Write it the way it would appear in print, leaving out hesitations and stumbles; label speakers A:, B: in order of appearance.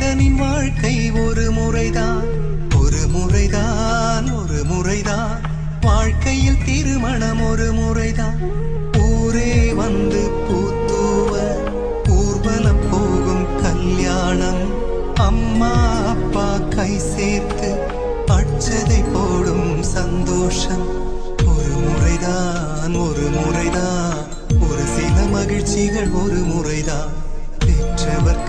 A: மனிதனின் வாழ்க்கை ஒரு முறைதான், ஒரு முறைதான், ஒரு முறைதான். வாழ்க்கையில் திருமணம் ஒரு முறைதான். ஊரே வந்து பூத்தூவ ஊர்வலம் போகும் கல்யாணம். அம்மா அப்பா கை சேர்த்து அட்சதை போடும் சந்தோஷம். ஒரு முறைதான், ஒரு முறைதான். ஒரு சில மகிழ்ச்சிகள் ஒரு முறைதான். பெற்றவர்